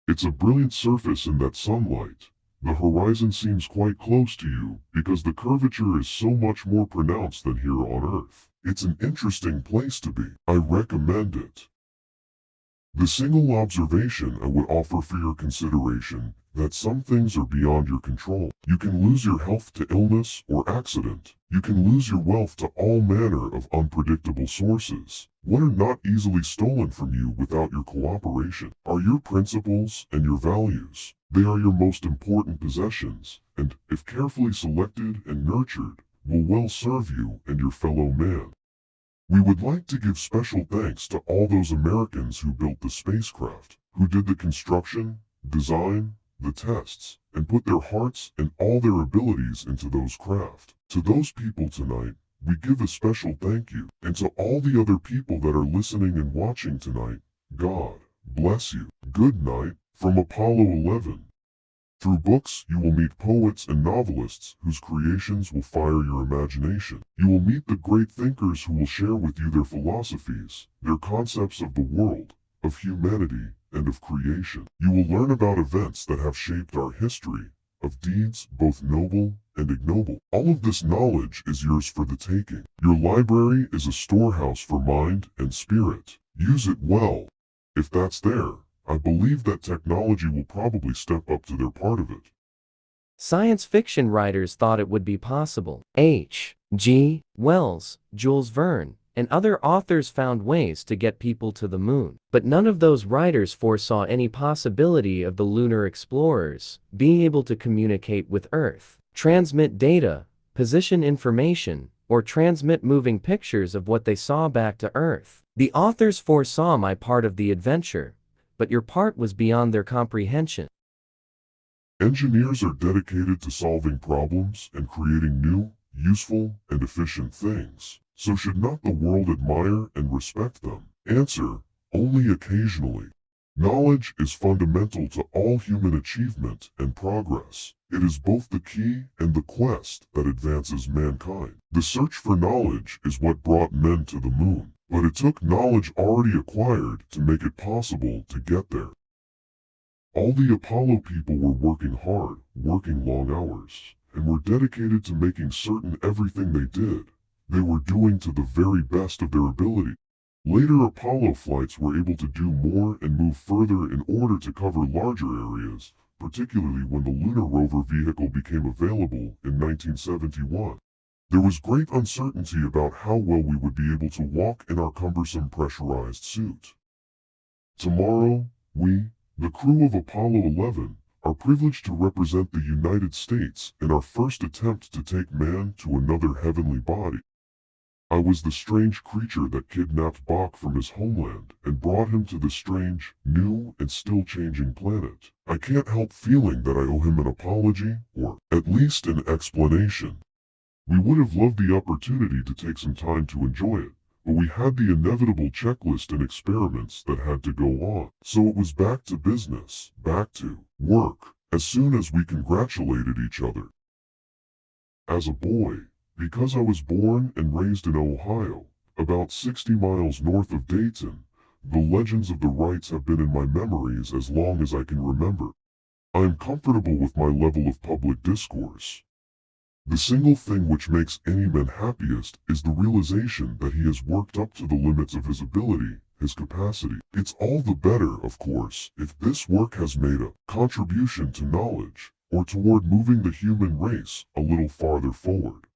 It's a brilliant surface in that sunlight. The horizon seems quite close to you because the curvature is so much more pronounced than here on Earth. It's an interesting place to be. I recommend it. The single observation I would offer for your consideration that some things are beyond your control. You can lose your health to illness or accident. You can lose your wealth to all manner of unpredictable sources. What are not easily stolen from you without your cooperation are your principles and your values. They are your most important possessions, and, if carefully selected and nurtured, will well serve you and your fellow man. We would like to give special thanks to all those Americans who built the spacecraft, who did the construction, design, the tests, and put their hearts and all their abilities into those craft. To those people tonight, we give a special thank you, and to all the other people that are listening and watching tonight, God bless you. Good night, from Apollo 11. Through books, you will meet poets and novelists whose creations will fire your imagination. You will meet the great thinkers who will share with you their philosophies, their concepts of the world, of humanity, and of creation. You will learn about events that have shaped our history, of deeds both noble and ignoble. All of this knowledge is yours for the taking. Your library is a storehouse for mind and spirit. Use it well. If that's there, I believe that technology will probably step up to their part of it. Science fiction writers thought it would be possible. H. G. Wells, Jules Verne, and other authors found ways to get people to the moon. But none of those writers foresaw any possibility of the lunar explorers being able to communicate with Earth, transmit data, position information, or transmit moving pictures of what they saw back to Earth. The authors foresaw my part of the adventure, but your part was beyond their comprehension. Engineers are dedicated to solving problems and creating new, useful, and efficient things. So should not the world admire and respect them? Answer: only occasionally. Knowledge is fundamental to all human achievement and progress. It is both the key and the quest that advances mankind. The search for knowledge is what brought men to the moon, but it took knowledge already acquired to make it possible to get there. All the Apollo people were working hard, working long hours, and were dedicated to making certain everything they did, they were doing to the very best of their ability. Later Apollo flights were able to do more and move further in order to cover larger areas, particularly when the lunar rover vehicle became available in 1971. There was great uncertainty about how well we would be able to walk in our cumbersome pressurized suit. Tomorrow, we, the crew of Apollo 11, are privileged to represent the United States in our first attempt to take man to another heavenly body. I was the strange creature that kidnapped Bach from his homeland and brought him to this strange, new, and still changing planet. I can't help feeling that I owe him an apology, or at least an explanation. We would have loved the opportunity to take some time to enjoy it, but we had the inevitable checklist and experiments that had to go on. So it was back to business, back to work, as soon as we congratulated each other. As a boy, because I was born and raised in Ohio, about 60 miles north of Dayton, the legends of the rights have been in my memories as long as I can remember. I am comfortable with my level of public discourse. The single thing which makes any man happiest is the realization that he has worked up to the limits of his ability, his capacity. It's all the better, of course, if this work has made a contribution to knowledge, or toward moving the human race a little farther forward.